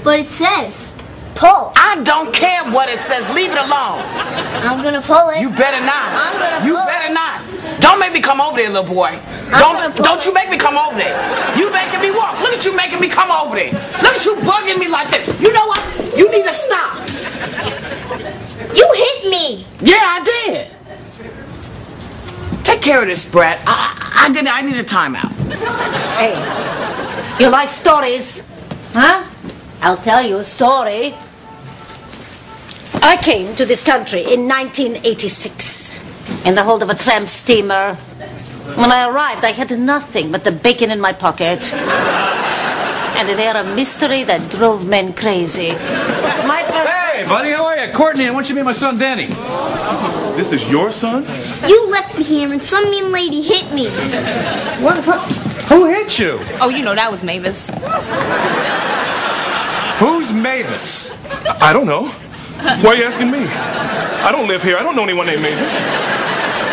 But it says, pull. I don't care what it says. Leave it alone. I'm gonna pull it. You better not. I'm gonna pull You better not. Don't make me come over there, little boy. Don't you make me come over there. You making me walk. Look at you making me come over there. Look at you bugging me like that. You know what? You need to stop. You hit me. Yeah, I did. Take care of this, Brett. I need a timeout. Hey, you like stories? Huh? I'll tell you a story. I came to this country in 1986 in the hold of a tramp steamer. When I arrived, I had nothing but the bacon in my pocket and an air of mystery that drove men crazy. Hey, buddy, how are you? Courtney, I want you to meet my son, Danny. This is your son? You left me here and some mean lady hit me. What? Who hit you? Oh, you know, that was Mavis. Who's Mavis? I don't know. Why are you asking me? I don't live here. I don't know anyone named Mavis.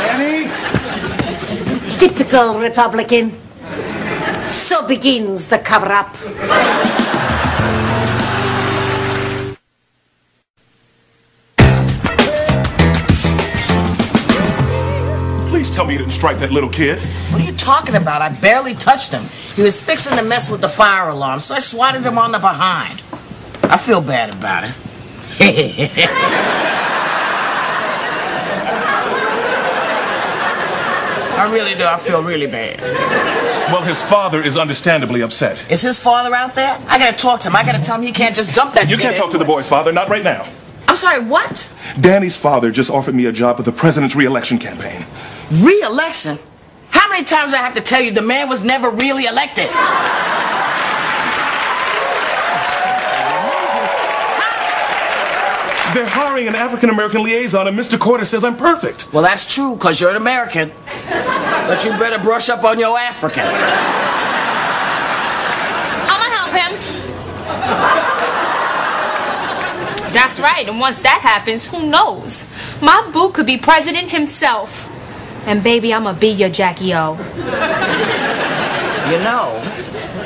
Danny? Typical Republican. So begins the cover-up. Please tell me you didn't strike that little kid. What are you talking about? I barely touched him. He was fixing to mess with the fire alarm, so I swatted him on the behind. I feel bad about it. I really do. I feel really bad. Well, his father is understandably upset. Is his father out there? I gotta talk to him. I gotta tell him he can't just dump that You kid can't talk to the boy's father, not right now. I'm sorry, what? Danny's father just offered me a job with the president's reelection campaign. Re-election? How many times do I have to tell you the man was never really elected? They're hiring an African-American liaison, and Mr. Carter says I'm perfect. Well, that's true, because you're an American. But you better brush up on your African. I'ma help him. That's right, and once that happens, who knows? My boo could be president himself. And baby, I'ma be your Jackie O. You know,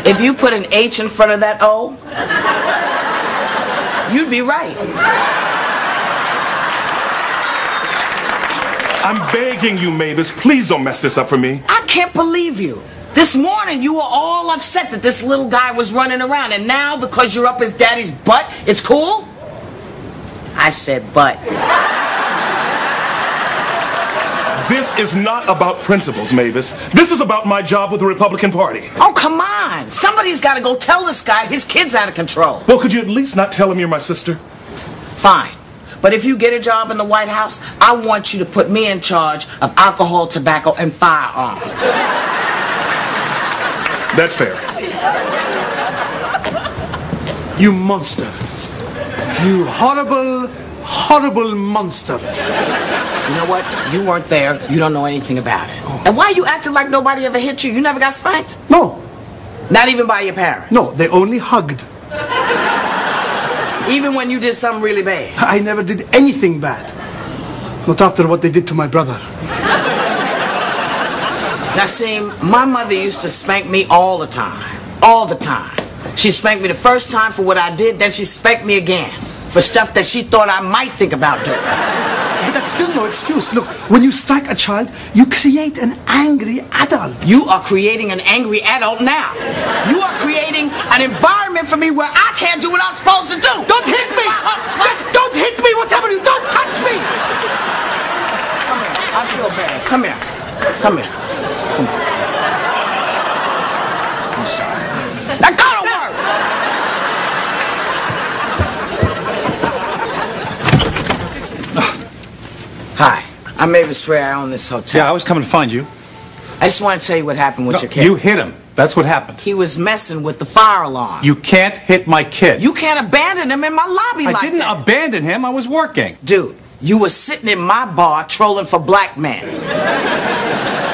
if you put an H in front of that O, you'd be right. I'm begging you, Mavis, please don't mess this up for me. I can't believe you. This morning, you were all upset that this little guy was running around, and now, because you're up his daddy's butt, it's cool? I said butt. This is not about principles, Mavis. This is about my job with the Republican Party. Oh, come on. Somebody's got to go tell this guy his kid's out of control. Well, could you at least not tell him you're my sister? Fine. But if you get a job in the White House, I want you to put me in charge of alcohol, tobacco, and firearms. That's fair. You monster. You horrible, horrible monster. You know what? You weren't there. You don't know anything about it. Oh. And why are you acting like nobody ever hit you? You never got spanked? No. Not even by your parents? No, they only hugged. Even when you did something really bad? I never did anything bad. Not after what they did to my brother. Now, see, my mother used to spank me all the time. All the time. She spanked me the first time for what I did, then she spanked me again for stuff that she thought I might think about doing. But that's still no excuse. Look, when you strike a child, you create an angry adult. You are creating an angry adult now. You are creating an environment for me where I can't do what I'm supposed to do. Don't hit me! Just don't hit me, whatever you don't touch me! Come here. I feel bad. Come here. Come here. Come here. I'm sorry. Now go to work! Hi, I'm Mavis Ray. I own this hotel. Yeah, I was coming to find you. I just want to tell you what happened with your kid. You hit him. That's what happened. He was messing with the fire alarm. You can't hit my kid. You can't abandon him in my lobby like that. I didn't abandon him. I was working. Dude, you were sitting in my bar trolling for black men.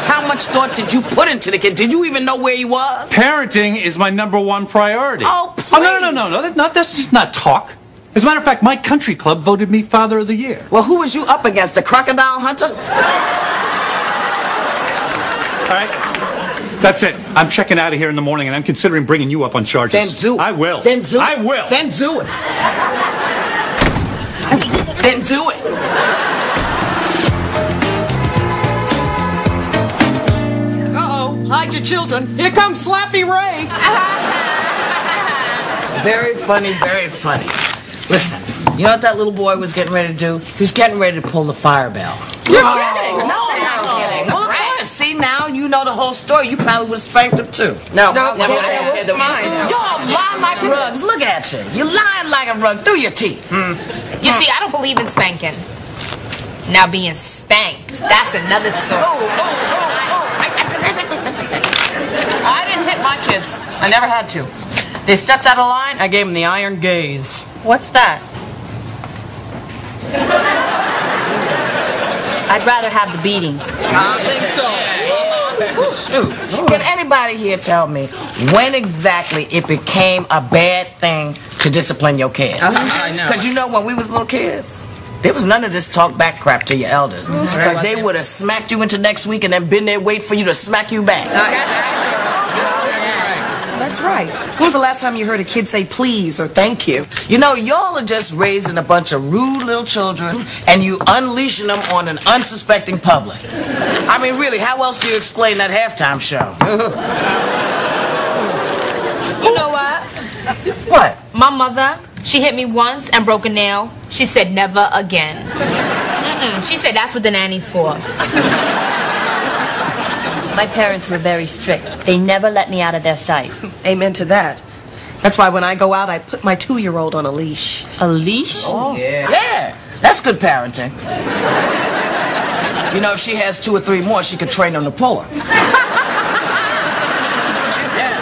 How much thought did you put into the kid? Did you even know where he was? Parenting is my #1 priority. Oh, please. Oh, no. That's just not talk. As a matter of fact, my country club voted me Father of the Year. Well, who was you up against? A crocodile hunter? All right. That's it. I'm checking out of here in the morning, and I'm considering bringing you up on charges. Then do it. I will. Then do it. I will. Then do it. Then do it. Uh-oh. Hide your children. Here comes Slappy Ray. Very funny, very funny. Listen, you know what that little boy was getting ready to do? He was getting ready to pull the fire bell. You're kidding. No, I'm not kidding. Well, of course. See, now you know the whole story. You probably would have spanked him, too. No, Y'all lie like rugs. Look at you. You're lying like a rug through your teeth. You see, I don't believe in spanking. Now being spanked, that's another story. I didn't hit my kids. I never had to. They stepped out of line, I gave them the iron gaze. What's that? I'd rather have the beating. I think so. Shoot. Can anybody here tell me when exactly it became a bad thing to discipline your kids? I know. Because you know, when we was little kids, there was none of this talk back crap to your elders. Because they would have smacked you into next week and then been there waiting for you to smack you back. That's right. When was the last time you heard a kid say please or thank you? You know, y'all are just raising a bunch of rude little children and you unleashing them on an unsuspecting public. I mean, really, how else do you explain that halftime show? You know what? What? My mother, she hit me once and broke a nail. She said never again. She said that's what the nanny's for. My parents were very strict. They never let me out of their sight. Amen to that. That's why when I go out, I put my 2-year-old on a leash. A leash? Oh, yeah. That's good parenting. You know, if she has 2 or 3 more, she could train them to pull her.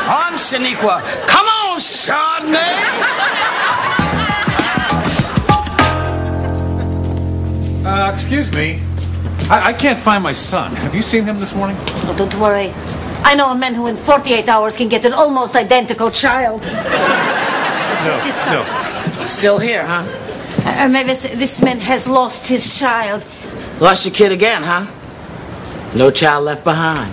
On, Shaniqua. Come on, Chardonnay. Excuse me. I can't find my son. Have you seen him this morning? Oh, don't worry. I know a man who in 48 hours can get an almost identical child. No. Still here, huh? Mavis, this man has lost his child. Lost your kid again, huh? No child left behind.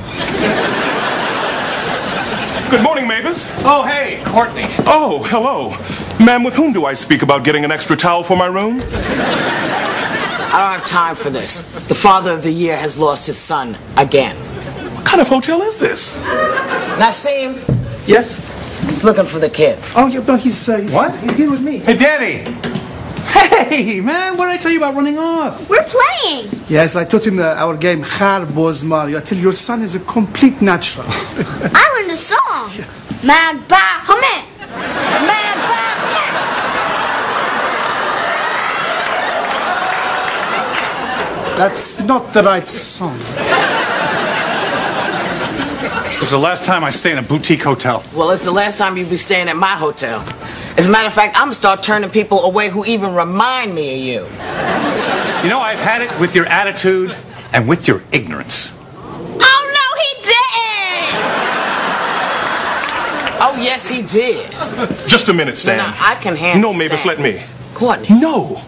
Good morning, Mavis. Oh, hey, Courtney. Oh, hello. Ma'am, with whom do I speak about getting an extra towel for my room? I don't have time for this. The father of the year has lost his son again. What kind of hotel is this? Nassim, Yes? he's looking for the kid. Oh, yeah, no, he's What? He's here with me. Hey, Danny. Hey, man, what did I tell you about running off? We're playing. Yes, I taught him our game, Harboz Mario. I tell you, your son is a complete natural. I learned a song. Mad ba humming. Mad ba humming. That's not the right song. This is the last time I stay in a boutique hotel. Well, it's the last time you'll be staying at my hotel. As a matter of fact, I'm going to start turning people away who even remind me of you. You know, I've had it with your attitude and with your ignorance. Oh, no, he didn't. Oh, yes, he did. Just a minute, Stan. No, I can handle No, Mavis, Stan. let me. Courtney. No.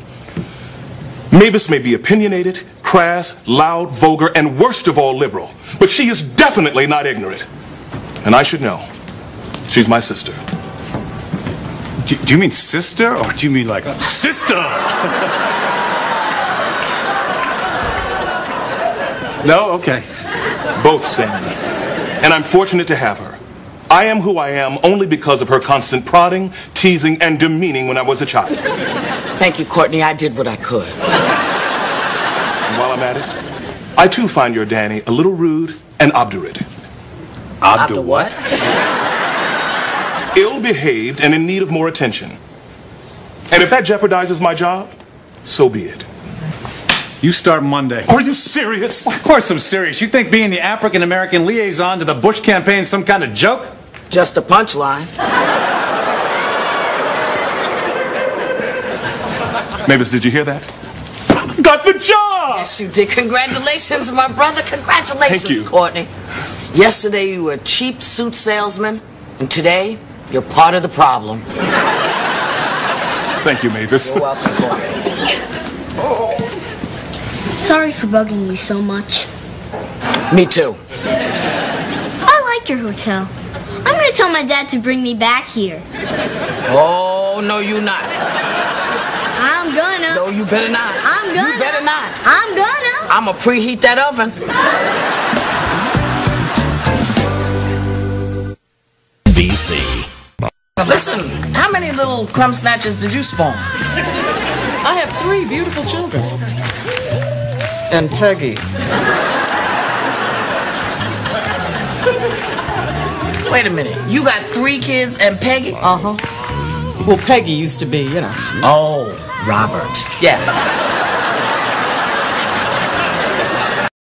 Mavis may be opinionated, crass, loud, vulgar, and worst of all, liberal. But she is definitely not ignorant. And I should know. She's my sister. Do you mean sister, or do you mean like sister? No? Okay. Both, Stan. And I'm fortunate to have her. I am who I am only because of her constant prodding, teasing, and demeaning when I was a child. Thank you, Courtney. I did what I could. And while I'm at it, I too find your Danny a little rude and obdurate. Abdu what? Ill-behaved and in need of more attention. And if that jeopardizes my job, so be it. You start Monday. Are you serious? Of course I'm serious. You think being the African-American liaison to the Bush campaign is some kind of joke? Just a punchline. Mavis, did you hear that? Got the job! Yes, you did. Congratulations, my brother. Congratulations, Thank you. Courtney. Yesterday you were a cheap suit salesman, and today you're part of the problem. Thank you, Mavis. You're welcome, Courtney. Sorry for bugging you so much. Me too. I like your hotel. I'm gonna tell my dad to bring me back here. Oh, no, you not. I'm gonna. No, you better not. I'm gonna. You better not. I'm gonna. I'm gonna preheat that oven. BC. Listen, how many little crumb snatchers did you spawn? I have 3 beautiful children. And Peggy. Wait a minute. You got 3 kids and Peggy? Uh-huh. Well, Peggy used to be, you know. Oh, Robert. Yeah.